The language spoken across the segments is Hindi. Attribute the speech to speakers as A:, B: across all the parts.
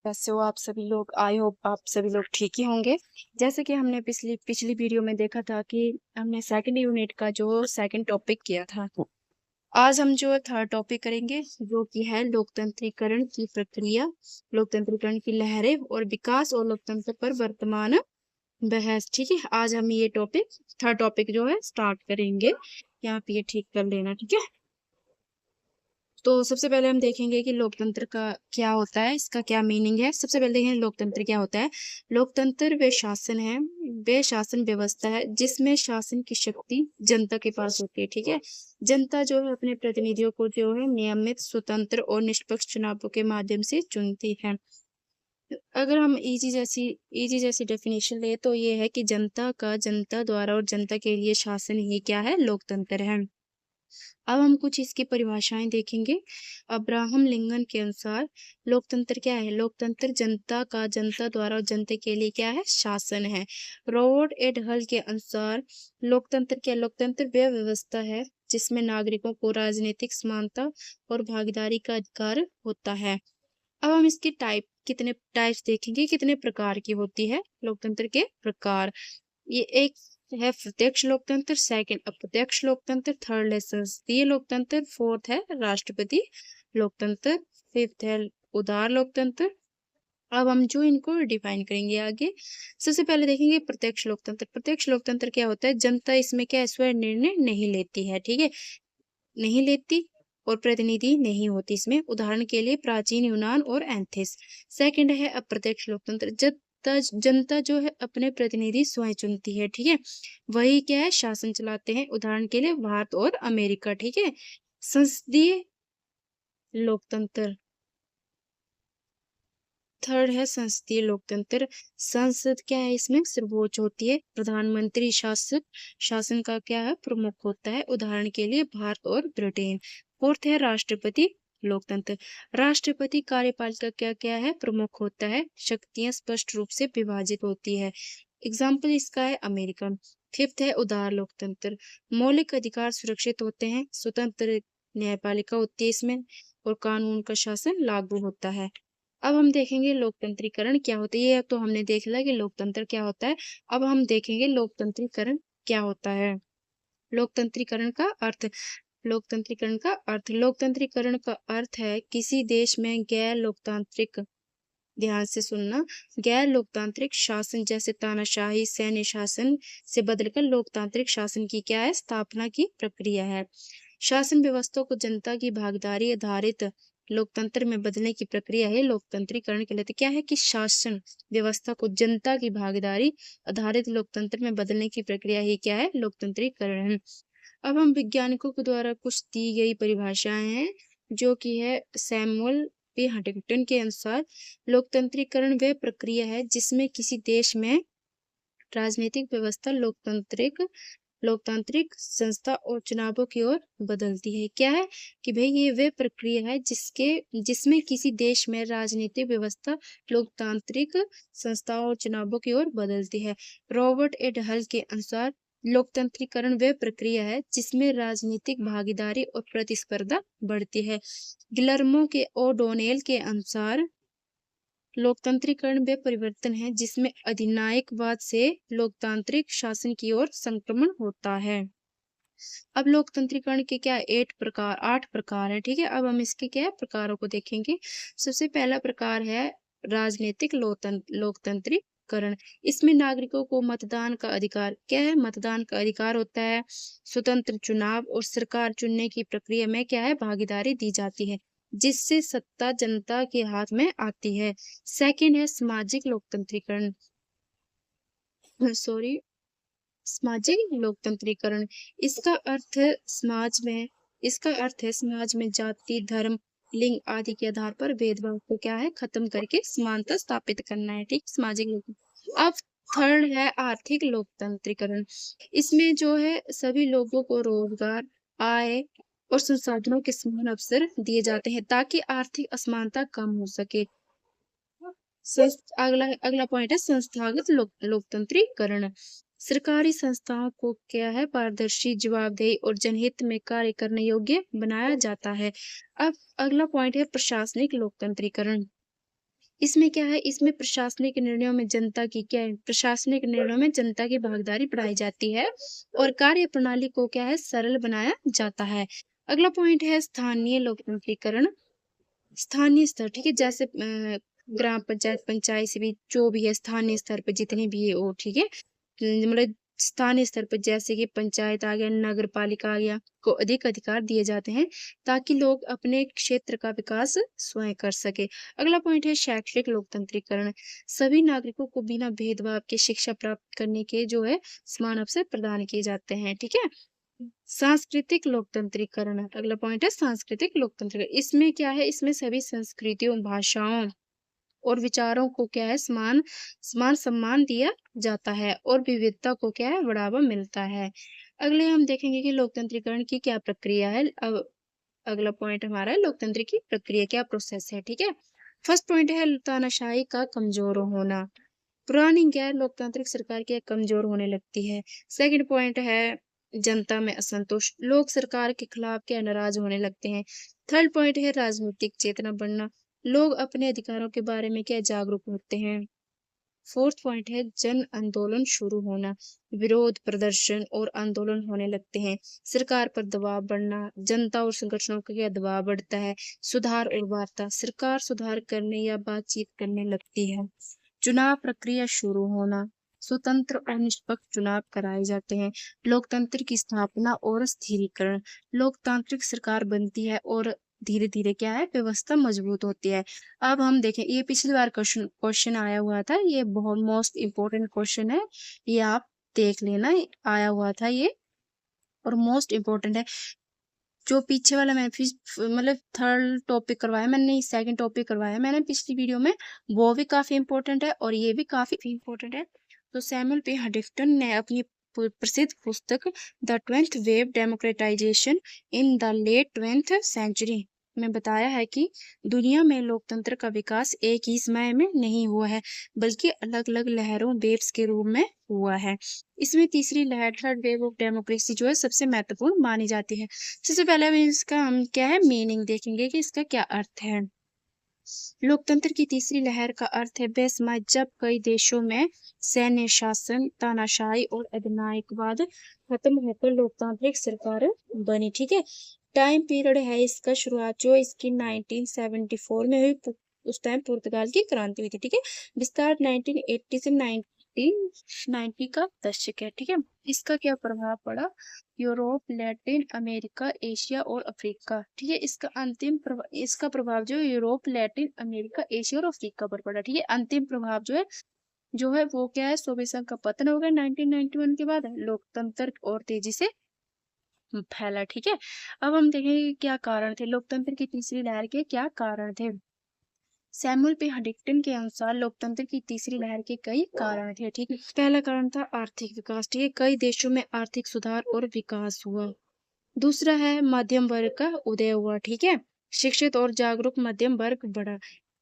A: कैसे हो आप सभी लोग? आई होप आप सभी लोग ठीक ही होंगे। जैसे कि हमने पिछली पिछली वीडियो में देखा था कि हमने सेकंड यूनिट का जो सेकंड टॉपिक किया था। आज हम जो थर्ड टॉपिक करेंगे जो कि है लोकतंत्रीकरण की प्रक्रिया, लोकतंत्रीकरण की लहरें और विकास और लोकतंत्र पर वर्तमान बहस। ठीक है, आज हम ये टॉपिक थर्ड टॉपिक जो है स्टार्ट करेंगे। यहाँ पे ये ठीक कर लेना, ठीक है। तो सबसे पहले हम देखेंगे कि लोकतंत्र का क्या होता है, इसका क्या मीनिंग है। सबसे पहले देखेंगे लोकतंत्र क्या होता है। लोकतंत्र वे शासन है, वे शासन व्यवस्था है जिसमें शासन की शक्ति जनता के पास होती है। ठीक है, जनता जो है अपने प्रतिनिधियों को जो है नियमित, स्वतंत्र और निष्पक्ष चुनावों के माध्यम से चुनती है। अगर हम इजी जैसी डेफिनेशन ले तो ये है कि जनता का जनता द्वारा और जनता के लिए शासन ही क्या है, लोकतंत्र है। अब हम कुछ इसकी परिभाषाएं देखेंगे। अब्राहम लिंकन के अनुसार लोकतंत्र क्या है। लोकतंत्र जनता का जनता द्वारा और जनता के लिए क्या है, शासन है। रॉबर्ट एड हल के अनुसार लोकतंत्र क्या, लोकतंत्र वह व्यवस्था है जिसमें नागरिकों को राजनीतिक समानता और भागीदारी का अधिकार होता है। अब हम इसके कितने टाइप्स देखेंगे, कितने प्रकार की होती है लोकतंत्र के प्रकार। ये एक है प्रत्यक्ष लोकतंत्र, सेकंड अप्रत्यक्ष लोकतंत्र, थर्ड है संसदीय लोकतंत्र, फोर्थ है राष्ट्रपति लोकतंत्र, फिफ्थ है उदार लोकतंत्र। अब हम जो इनको डिफाइन करेंगे आगे। सबसे पहले देखेंगे प्रत्यक्ष लोकतंत्र। प्रत्यक्ष लोकतंत्र क्या होता है, जनता इसमें क्या स्वयं निर्णय नहीं लेती है। ठीक है, नहीं लेती और प्रतिनिधि नहीं होती इसमें। उदाहरण के लिए प्राचीन यूनान और एंथिस। सेकंड है अप्रत्यक्ष लोकतंत्र। जनता जो है अपने प्रतिनिधि स्वयं चुनती है। ठीक है, वही क्या है, शासन चलाते हैं। उदाहरण के लिए भारत और अमेरिका। ठीक है, संसदीय लोकतंत्र। थर्ड है संसदीय लोकतंत्र। संसद क्या है, इसमें सर्वोच्च होती है। प्रधानमंत्री शासन का क्या है, प्रमुख होता है। उदाहरण के लिए भारत और ब्रिटेन। फोर्थ है राष्ट्रपति लोकतंत्र। राष्ट्रपति कार्यपालिका क्या क्या है, प्रमुख होता है। शक्तियां स्पष्ट रूप से विभाजित होती है। एग्जाम्पल इसका है अमेरिकन। फिफ्थ है उदार लोकतंत्र। मौलिक अधिकार सुरक्षित होते हैं, स्वतंत्र न्यायपालिका होती है इसमें और कानून का शासन लागू होता है। अब हम देखेंगे लोकतंत्रीकरण क्या होता है। ये तो हमने देख लिया कि लोकतंत्र क्या होता है। अब हम देखेंगे लोकतंत्रीकरण क्या होता है। लोकतंत्रीकरण का अर्थ। लोकतंत्रीकरण का अर्थ है किसी देश में गैर लोकतांत्रिक, ध्यान से सुनना, गैर लोकतांत्रिक शासन जैसे तानाशाही सैन्य शासन से बदलकर लोकतांत्रिक शासन की क्या है, स्थापना की प्रक्रिया है। शासन व्यवस्था को जनता की भागीदारी आधारित लोकतंत्र में बदलने की प्रक्रिया है लोकतंत्रीकरण के लिए। क्या है कि शासन व्यवस्था को जनता की भागीदारी आधारित लोकतंत्र में बदलने की प्रक्रिया ही क्या है, लोकतंत्रीकरण है। अब हम वैज्ञानिकों के द्वारा कुछ दी गई परिभाषाएं हैं जो कि है सैमुअल पी हंटिंगटन के अनुसार लोकतंत्रीकरण वह प्रक्रिया है जिसमें किसी देश में राजनीतिक व्यवस्था लोकतांत्रिक संस्था और चुनावों की ओर बदलती है। क्या है कि भाई ये वे प्रक्रिया है जिसमें किसी देश में राजनीतिक व्यवस्था लोकतांत्रिक संस्थाओं और चुनावों की ओर बदलती है। रॉबर्ट ए हल के अनुसार लोकतंत्रीकरण वह प्रक्रिया है जिसमें राजनीतिक भागीदारी और प्रतिस्पर्धा बढ़ती है। गिलर्मो के ओडोनेल के अनुसार लोकतंत्रीकरण वे परिवर्तन है जिसमें अधिनायकवाद से लोकतांत्रिक शासन की ओर संक्रमण होता है। अब लोकतंत्रीकरण के क्या आठ प्रकार है। ठीक है, अब हम इसके क्या प्रकारों को देखेंगे। सबसे पहला प्रकार है राजनीतिक लोकतंत्रीकरण। इसमें नागरिकों को मतदान का अधिकार, क्या है, मतदान का अधिकार होता है। स्वतंत्र चुनाव और सरकार चुनने की प्रक्रिया में क्या है, भागीदारी दी जाती है जिससे सत्ता जनता के हाथ में आती है। सेकंड है सामाजिक लोकतंत्रीकरण, सॉरी, सामाजिक लोकतंत्रीकरण। इसका अर्थ है समाज में जाति, धर्म, लिंग आदि के आधार पर भेदभाव को क्या है, खत्म करके समानता स्थापित करना है। ठीक, सामाजिक लोक। अब थर्ड है आर्थिक लोकतंत्रीकरण। इसमें जो है सभी लोगों को रोजगार, आय और संसाधनों के समान अवसर दिए जाते हैं ताकि आर्थिक असमानता कम हो सके। अगला अगला पॉइंट है संस्थागत लोकतंत्रीकरण। सरकारी संस्थाओं को क्या है, पारदर्शी, जवाबदेही और जनहित में कार्य करने योग्य बनाया जाता है। अब अगला पॉइंट है प्रशासनिक लोकतंत्रीकरण। इसमें क्या है, इसमें प्रशासनिक निर्णयों में जनता की क्या है, प्रशासनिक निर्णयों में जनता की भागीदारी बढ़ाई जाती है और कार्य प्रणाली को क्या है, सरल बनाया जाता है। अगला पॉइंट है स्थानीय लोकतंत्रीकरण। स्थानीय स्तर, ठीक है, जैसे ग्राम पंचायत, पंचायत से भी जो भी है स्थानीय स्तर पे जितने भी है वो, ठीक है, मतलब स्थानीय स्तर पर जैसे कि पंचायत आ गया, नगर पालिका आ गया, को अधिक अधिकार दिए जाते हैं ताकि लोग अपने क्षेत्र का विकास स्वयं कर सके। अगला पॉइंट है शैक्षिक लोकतंत्रीकरण। सभी नागरिकों को बिना भेदभाव के शिक्षा प्राप्त करने के जो है समान अवसर प्रदान किए जाते हैं, ठीक है। सांस्कृतिक लोकतंत्रीकरण, अगला पॉइंट है सांस्कृतिक लोकतंत्रीकरण। इसमें क्या है, इसमें सभी संस्कृतियों, भाषाओं और विचारों को क्या है, समान समान सम्मान दिया जाता है और विविधता को क्या है, बढ़ावा मिलता है। अगले हम देखेंगे कि लोकतंत्रीकरण की क्या प्रक्रिया है। अब अगला पॉइंट हमारा है लोकतंत्र की प्रक्रिया, क्या प्रोसेस है, ठीक है। फर्स्ट पॉइंट है तानाशाही का कमजोर होना। पुरानी गैर लोकतांत्रिक सरकार क्या कमजोर होने लगती है। सेकंड पॉइंट है जनता में असंतोष, लोग सरकार के खिलाफ क्या नाराज होने लगते हैं। थर्ड पॉइंट है राजनीतिक चेतना बढ़ना, लोग अपने अधिकारों के बारे में क्या जागरूक होते हैं। फोर्थ पॉइंट है जन आंदोलन शुरू होना, विरोध प्रदर्शन और आंदोलन होने लगते हैं, सरकार पर दबाव बढ़ना, जनता और संगठनों का क्या दबाव बढ़ता है। सुधार और वार्ता, सरकार सुधार करने या बातचीत करने लगती है। चुनाव प्रक्रिया शुरू होना, स्वतंत्र और निष्पक्ष चुनाव कराए जाते हैं। लोकतंत्र की स्थापना और स्थिरीकरण, लोकतांत्रिक सरकार बनती है और धीरे धीरे क्या है, व्यवस्था मजबूत होती है। अब हम देखें, ये पिछली बार क्वेश्चन क्वेश्चन आया हुआ था, ये बहुत मोस्ट इम्पोर्टेंट क्वेश्चन है, ये आप देख लेना, आया हुआ था ये और मोस्ट इम्पोर्टेंट है। जो पीछे वाला मैं मतलब थर्ड टॉपिक करवाया मैंने, नहीं सेकंड टॉपिक करवाया मैंने पिछली वीडियो में, वो भी काफी इम्पोर्टेंट है और ये भी काफी इम्पोर्टेंट है। तो सैमुअल पी हडिंगटन ने अपनी प्रसिद्ध पुस्तक the 12th wave democratisation in the late 12th century में बताया है कि दुनिया में लोकतंत्र का विकास एक ही समय में नहीं हुआ है, बल्कि अलग अलग लहरों, वेव्स के रूप में हुआ है। इसमें तीसरी लहर, थर्ड वेव ऑफ डेमोक्रेसी जो है सबसे महत्वपूर्ण मानी जाती है। सबसे पहले इसका हम क्या है मीनिंग देखेंगे कि इसका क्या अर्थ है। लोकतंत्र की तीसरी लहर का अर्थ है वह समय जब कई देशों में सैन्य शासन, तानाशाही और अधिनायकवाद खत्म होकर लोकतांत्रिक सरकार बनी, ठीक है। टाइम पीरियड है इसका शुरुआत जो इसकी 1974 में हुई, उस टाइम पुर्तगाल की क्रांति हुई थी, ठीक है। विस्तार 1980 से 1990 का दशक है, ठीक है। इसका क्या प्रभाव पड़ा, यूरोप, लैटिन अमेरिका, एशिया और अफ्रीका, ठीक है। इसका प्रभाव जो यूरोप, लैटिन अमेरिका, एशिया और अफ्रीका पर पड़ा, ठीक है। अंतिम प्रभाव जो है वो क्या है, सोवियत संघ का पतन हो गया 1991 के बाद, लोकतंत्र और तेजी से फैला, ठीक है। अब हम देखेंगे क्या कारण थे, लोकतंत्र की तीसरी लहर के क्या कारण थे। सैमुअल पी हडिंगटन के अनुसार लोकतंत्र की तीसरी लहर के कई कारण थे, ठीक है। पहला कारण था आर्थिक विकास, ठीक है, कई देशों में आर्थिक सुधार और विकास हुआ। दूसरा है मध्यम वर्ग का उदय हुआ, ठीक है, शिक्षित और जागरूक मध्यम वर्ग बढ़ा।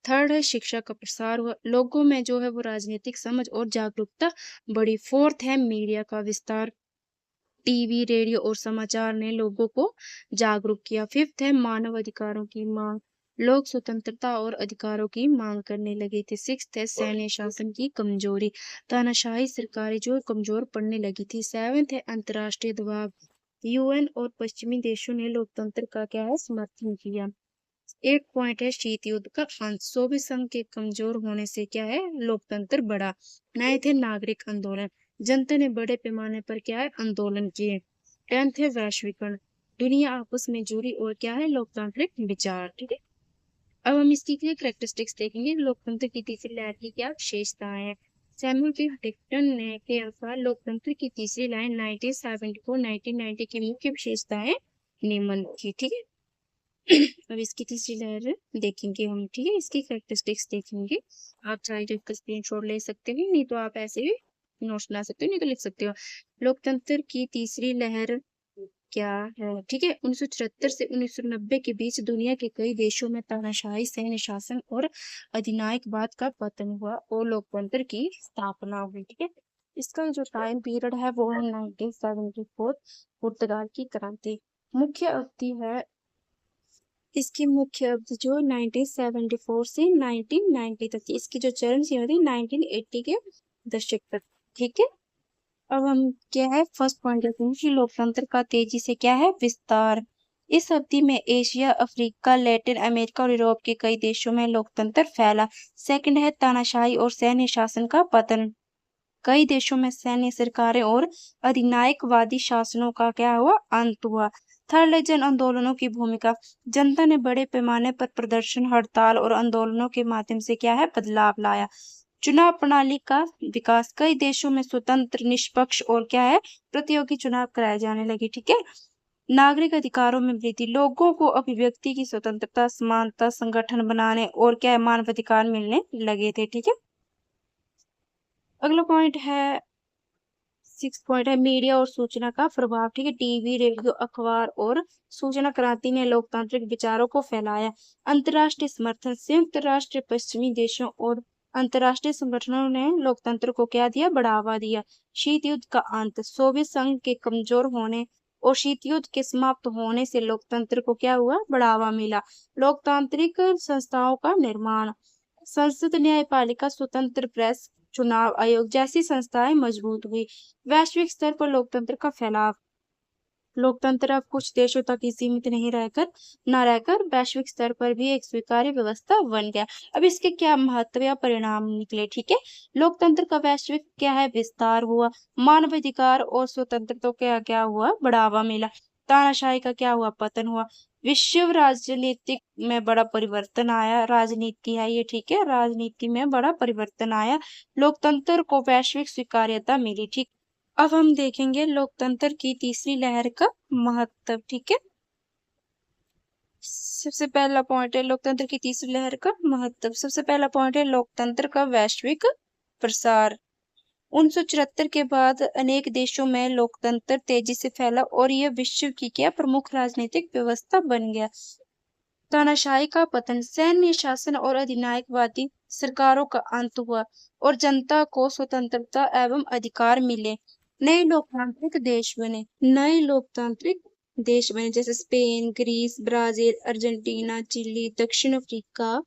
A: थर्ड है शिक्षा का प्रसार हुआ, लोगों में जो है वो राजनीतिक समझ और जागरूकता बढ़ी। फोर्थ है मीडिया का विस्तार, टीवी, रेडियो और समाचार ने लोगों को जागरूक किया। फिफ्थ है मानव अधिकारों की मांग, लोग स्वतंत्रता और अधिकारों की मांग करने लगे थे। सिक्स्थ है सैन्य शासन की कमजोरी, तानाशाही सरकारें जो कमजोर पड़ने लगी थी। सेवेंथ है अंतर्राष्ट्रीय दबाव, यूएन और पश्चिमी देशों ने लोकतंत्र का क्या है समर्थन किया। एक पॉइंट है शीत युद्ध का अंत, सोवियत संघ के कमजोर होने से क्या है लोकतंत्र बढ़ा। नए थे नागरिक आंदोलन, जनता ने बड़े पैमाने पर क्या है आंदोलन किए। टेंथ है वैश्वीकरण, दुनिया आपस में जुड़ी और क्या है लोकतांत्रिक विचार, ठीक है। अब हम इसकी क्या कैरेक्टरिस्टिक्स देखेंगे, लोकतंत्र की तीसरी लहर की क्या विशेषताएं हैं। सैमुअल पी हडिंगटन ने के अनुसार लोकतंत्र की तीसरी लहर 1970-1990 की मुख्य विशेषताएं निम्न थी, ठीक है। अब इसकी तीसरी लहर देखेंगे हम, ठीक है, इसकी कैरेक्टरिस्टिक्स देखेंगे। आप चाहे तो इसका स्क्रीनशॉट ले सकते हैं, नहीं तो आप ऐसे भी नोट्स बना सकते हो, नहीं तो लिख सकते हो। लोकतंत्र की तीसरी लहर क्या है, ठीक है। 1974 से 1990 के बीच दुनिया के कई देशों में तानाशाही, सैन्य शासन और अधिनायकवाद का पतन हुआ और लोकतंत्र की स्थापना हुई, ठीक है। इसका जो टाइम पीरियड है वो है 1974 पुर्तगाल की क्रांति। मुख्य अवधि है इसकी मुख्य अवधि जो 1974 से 1990 तक थी। इसकी जो चरम सीमा थी 1980 के दशक तक। ठीक है, अब हम क्या है फर्स्ट पॉइंट देखते हैं कि लोकतंत्र का तेजी से क्या है विस्तार। इस अवधि में एशिया, अफ्रीका, लैटिन अमेरिका और यूरोप के कई देशों में लोकतंत्र फैला। सेकंड है तानाशाही और सैन्य शासन का पतन। कई देशों में सैन्य सरकारें और अधिनायकवादी शासनों का क्या हुआ अंत हुआ। थर्ड है जन आंदोलनों की भूमिका। जनता ने बड़े पैमाने पर प्रदर्शन, हड़ताल और आंदोलनों के माध्यम से क्या है बदलाव लाया। चुनाव प्रणाली का विकास। कई देशों में स्वतंत्र, निष्पक्ष और क्या है प्रतियोगी चुनाव कराए जाने लगे। ठीक है, नागरिक अधिकारों में वृद्धि। लोगों को अभिव्यक्ति की स्वतंत्रता, समानता, संगठन बनाने और क्या है मानवाधिकार मिलने लगे थे। ठीक है, अगला पॉइंट है 6 पॉइंट है मीडिया और सूचना का प्रभाव। ठीक है, टीवी, रेडियो, अखबार और सूचना क्रांति ने लोकतांत्रिक विचारों को फैलाया। अंतर्राष्ट्रीय समर्थन। संयुक्त राष्ट्र, पश्चिमी देशों और अंतर्राष्ट्रीय संगठनों ने लोकतंत्र को क्या दिया बढ़ावा दिया। शीत युद्ध का अंत। सोवियत संघ के कमजोर होने और शीत युद्ध के समाप्त होने से लोकतंत्र को क्या हुआ बढ़ावा मिला। लोकतांत्रिक संस्थाओं का निर्माण। संसद, न्यायपालिका, स्वतंत्र प्रेस, चुनाव आयोग जैसी संस्थाएं मजबूत हुई। वैश्विक स्तर पर लोकतंत्र का फैलाव। लोकतंत्र अब कुछ देशों तक ही सीमित नहीं रहकर वैश्विक स्तर पर भी एक स्वीकार्य व्यवस्था बन गया। अब इसके क्या महत्व या परिणाम निकले। ठीक है, लोकतंत्र का वैश्विक क्या है विस्तार हुआ। मानवाधिकार और स्वतंत्रता क्या क्या हुआ बढ़ावा मिला। तानाशाही का क्या हुआ पतन हुआ। विश्व राजनीतिक में बड़ा परिवर्तन आया। राजनीति है ये। ठीक है, राजनीति में बड़ा परिवर्तन आया। लोकतंत्र को वैश्विक स्वीकार्यता मिली। ठीक, अब हम देखेंगे लोकतंत्र की तीसरी लहर का महत्व। ठीक है, सबसे पहला पॉइंट है लोकतंत्र की तीसरी लहर का महत्व। सबसे पहला पॉइंट है लोकतंत्र का वैश्विक प्रसार। 1974 के बाद अनेक देशों में लोकतंत्र तेजी से फैला और यह विश्व की क्या प्रमुख राजनीतिक व्यवस्था बन गया। तानाशाही का पतन। सैन्य शासन और अधिनायकवादी सरकारों का अंत हुआ और जनता को स्वतंत्रता एवं अधिकार मिले। नए लोकतांत्रिक देश बने। नए लोकतांत्रिक देश बने जैसे Spain, Greece, Brazil, Argentina, Chile, दक्षिण अफ्रीका।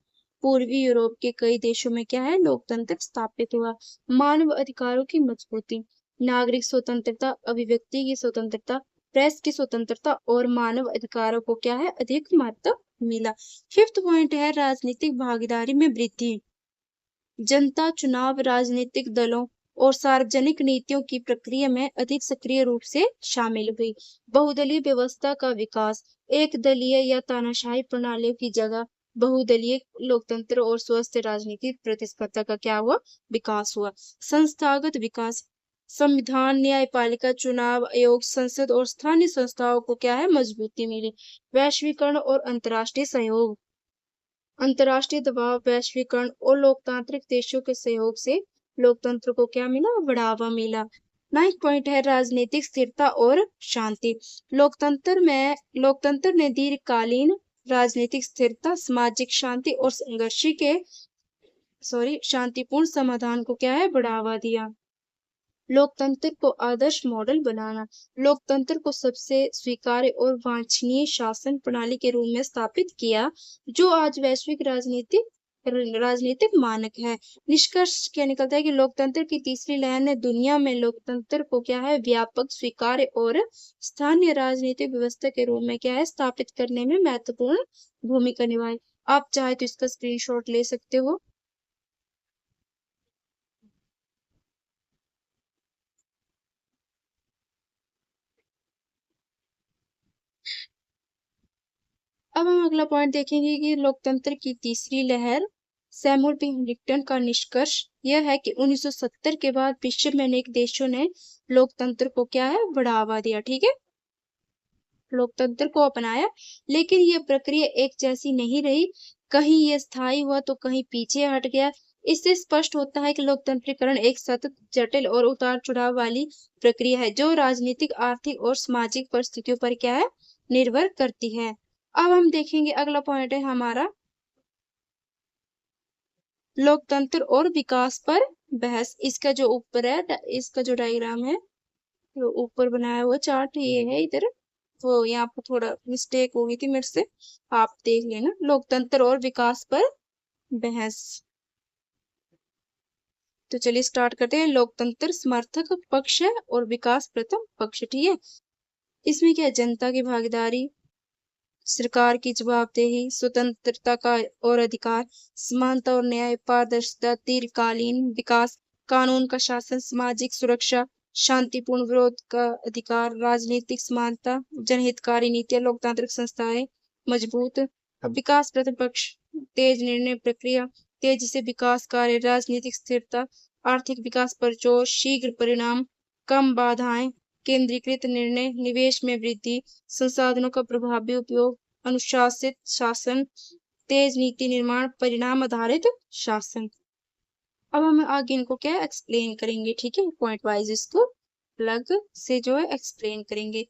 A: पूर्वी यूरोप के कई देशों में क्या है लोकतंत्र स्थापित हुआ। मानव अधिकारों की मजबूती। नागरिक स्वतंत्रता, अभिव्यक्ति की स्वतंत्रता, प्रेस की स्वतंत्रता और मानव अधिकारों को क्या है अधिक महत्व मिला। फिफ्थ पॉइंट है राजनीतिक भागीदारी में वृद्धि। जनता चुनाव, राजनीतिक दलों और सार्वजनिक नीतियों की प्रक्रिया में अधिक सक्रिय रूप से शामिल हुई। बहुदलीय व्यवस्था का विकास। एक दलीय या तानाशाही प्रणालियों की जगह बहुदलीय लोकतंत्र और स्वस्थ राजनीतिक प्रतिस्पर्धा का क्या हुआ विकास हुआ। संस्थागत विकास। संविधान, न्यायपालिका, चुनाव आयोग, संसद और स्थानीय संस्थाओं को क्या है मजबूती मिली। वैश्वीकरण और अंतर्राष्ट्रीय सहयोग। अंतर्राष्ट्रीय दबाव, वैश्वीकरण और लोकतांत्रिक देशों के सहयोग से लोकतंत्र को क्या मिला बढ़ावा मिला। 9 पॉइंट है राजनीतिक स्थिरता और शांति। लोकतंत्र ने दीर्घकालीन राजनीतिक स्थिरता, सामाजिक शांति और शांतिपूर्ण समाधान को क्या है बढ़ावा दिया। लोकतंत्र को आदर्श मॉडल बनाना। लोकतंत्र को सबसे स्वीकार्य और वांछनीय शासन प्रणाली के रूप में स्थापित किया जो आज वैश्विक राजनीतिक मानक है। निष्कर्ष क्या निकलता है कि लोकतंत्र की तीसरी लहर ने दुनिया में लोकतंत्र को क्या है व्यापक, स्वीकार्य और स्थानीय राजनीतिक व्यवस्था के रूप में क्या है स्थापित करने में महत्वपूर्ण भूमिका निभाई। आप चाहे तो इसका स्क्रीनशॉट ले सकते हो। अब हम अगला पॉइंट देखेंगे कि लोकतंत्र की तीसरी लहर। सैमुअल पी हंटिंगटन का निष्कर्ष यह है कि 1970 के बाद विश्व में अनेक देशों ने लोकतंत्र को क्या है बढ़ावा दिया। ठीक है, लोकतंत्र को अपनाया, लेकिन यह प्रक्रिया एक जैसी नहीं रही। कहीं यह स्थायी हुआ तो कहीं पीछे हट गया। इससे स्पष्ट होता है कि लोकतंत्रीकरण एक सतत, जटिल और उतार चढ़ाव वाली प्रक्रिया है जो राजनीतिक, आर्थिक और सामाजिक परिस्थितियों पर क्या है निर्भर करती है। अब हम देखेंगे अगला पॉइंट है हमारा लोकतंत्र और विकास पर बहस। इसका जो ऊपर है इसका जो डायग्राम है जो ऊपर बनाया हुआ चार्ट ये है इधर। तो यहाँ पर थोड़ा मिस्टेक हो गई थी मेरे से, आप देख लेना। लोकतंत्र और विकास पर बहस। तो चलिए स्टार्ट करते हैं। लोकतंत्र समर्थक पक्ष है और विकास प्रथम पक्ष, ठीक है। इसमें क्या है, जनता की भागीदारी, सरकार की जवाबदेही, स्वतंत्रता का और अधिकार, समानता और न्याय, पारदर्शिता, दीर्घकालीन विकास, कानून का शासन, सामाजिक सुरक्षा, शांतिपूर्ण विरोध का अधिकार, राजनीतिक समानता, जनहितकारी नीतियां, लोकतांत्रिक संस्थाएं मजबूत। विकास प्रथम पक्ष, तेज निर्णय प्रक्रिया, तेजी से विकास कार्य, राजनीतिक स्थिरता, आर्थिक विकास पर जोर, शीघ्र परिणाम, कम बाधाएं, केंद्रीकृत निर्णय, निवेश में वृद्धि, संसाधनों का प्रभावी उपयोग, अनुशासित शासन, तेज नीति निर्माण, परिणाम आधारित शासन। अब हम आगे इनको क्या एक्सप्लेन करेंगे, ठीक है, पॉइंट वाइज इसको अलग से जो है एक्सप्लेन करेंगे।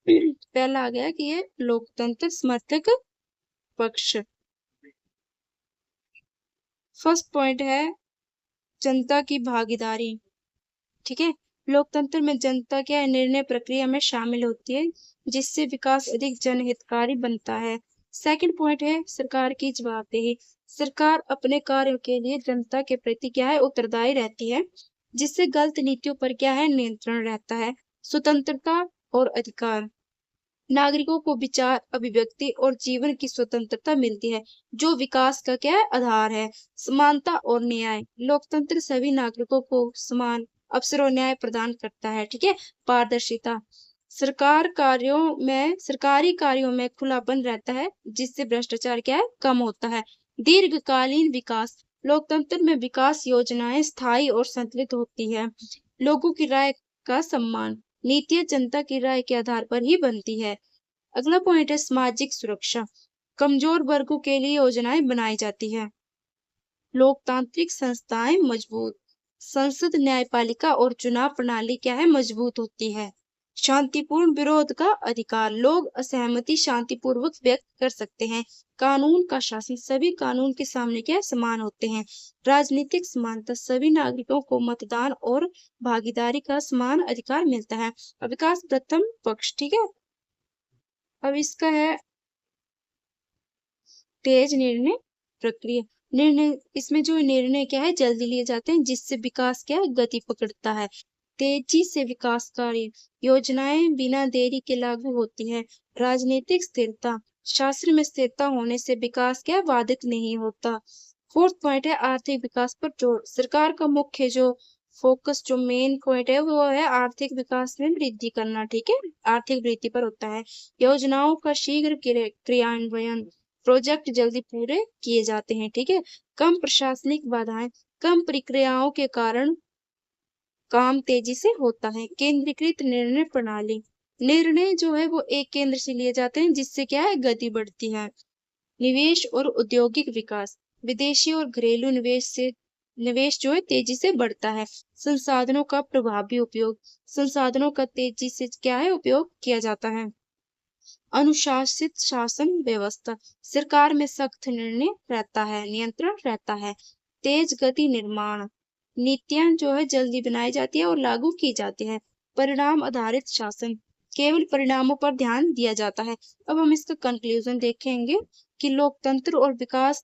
A: पहला आ गया कि ये लोकतंत्र समर्थक पक्ष। फर्स्ट पॉइंट है जनता की भागीदारी, ठीक है। लोकतंत्र में जनता क्या है, निर्णय प्रक्रिया में शामिल होती है, जिससे विकास अधिक जनहितकारी बनता है। सेकंड पॉइंट है सरकार की जवाबदेही। सरकार अपने कार्यों के लिए जनता के प्रति क्या है, उत्तरदायी रहती है, जिससे गलत नीतियों पर क्या है, नियंत्रण रहता है। स्वतंत्रता और अधिकार, नागरिकों को विचार, अभिव्यक्ति और जीवन की स्वतंत्रता मिलती है, जो विकास का क्या है, आधार है। समानता और न्याय, लोकतंत्र सभी नागरिकों को समान अवसर और न्याय प्रदान करता है, ठीक है। पारदर्शिता, सरकारी कार्यों में खुलापन रहता है, जिससे भ्रष्टाचार क्या है, कम होता है। दीर्घकालीन विकास, लोकतंत्र में विकास योजनाएं स्थायी और संतुलित होती है। लोगों की राय का सम्मान, नीतियां जनता की राय के आधार पर ही बनती है। अगला पॉइंट है सामाजिक सुरक्षा, कमजोर वर्गों के लिए योजनाएं बनाई जाती है। लोकतांत्रिक संस्थाएं मजबूत, संसद, न्यायपालिका और चुनाव प्रणाली क्या है, मजबूत होती है। शांतिपूर्ण विरोध का अधिकार, लोग असहमति शांतिपूर्वक व्यक्त कर सकते हैं। कानून का शासन, सभी कानून के सामने क्या समान होते हैं। राजनीतिक समानता, सभी नागरिकों को मतदान और भागीदारी का समान अधिकार मिलता है। विकास प्रथम पक्ष, ठीक है। अब इसका है तेज निर्णय प्रक्रिया। इसमें जो निर्णय क्या है, जल्दी लिए जाते हैं, जिससे विकास क्या है, गति पकड़ता है। तेजी से विकास कार्य, योजनाएं बिना देरी के लागू होती है। राजनीतिक स्थिरता, शासन में स्थिरता होने से विकास क्या बाधित नहीं होता। फोर्थ पॉइंट है आर्थिक विकास पर जोर। सरकार का मुख्य जो फोकस, जो मेन पॉइंट है, वो है आर्थिक विकास में वृद्धि करना, ठीक है, आर्थिक वृद्धि पर होता है। योजनाओं का शीघ्र क्रियान्वयन, प्रोजेक्ट जल्दी पूरे किए जाते हैं, ठीक है। कम प्रशासनिक बाधाएं, कम प्रक्रियाओं के कारण काम तेजी से होता है। केंद्रीकृत निर्णय प्रणाली, निर्णय जो है वो एक केंद्र से लिए जाते हैं, जिससे क्या है, गति बढ़ती है। निवेश और औद्योगिक विकास, विदेशी और घरेलू निवेश जो है तेजी से बढ़ता है। संसाधनों का प्रभावी उपयोग, संसाधनों का तेजी से क्या है, उपयोग किया जाता है। अनुशासित शासन व्यवस्था, सरकार में सख्त निर्णय रहता है, नियंत्रण रहता है। तेज गति निर्माण, नीतियां जो है जल्दी बनाई जाती है और लागू की जाती है। परिणाम आधारित शासन, केवल परिणामों पर ध्यान दिया जाता है। अब हम इसका कंक्लूजन देखेंगे कि लोकतंत्र और विकास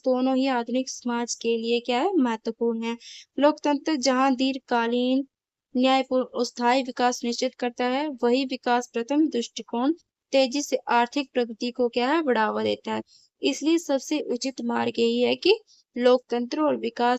A: दोनों ही आधुनिक समाज के लिए क्या है, महत्वपूर्ण है। लोकतंत्र जहां दीर्घकालीन न्यायपूर्ण और स्थायी विकास निश्चित करता है, वही विकास प्रथम दृष्टिकोण तेजी से आर्थिक प्रगति को क्या है, बढ़ावा देता है। इसलिए सबसे उचित मार्ग यही है कि लोकतंत्र और विकास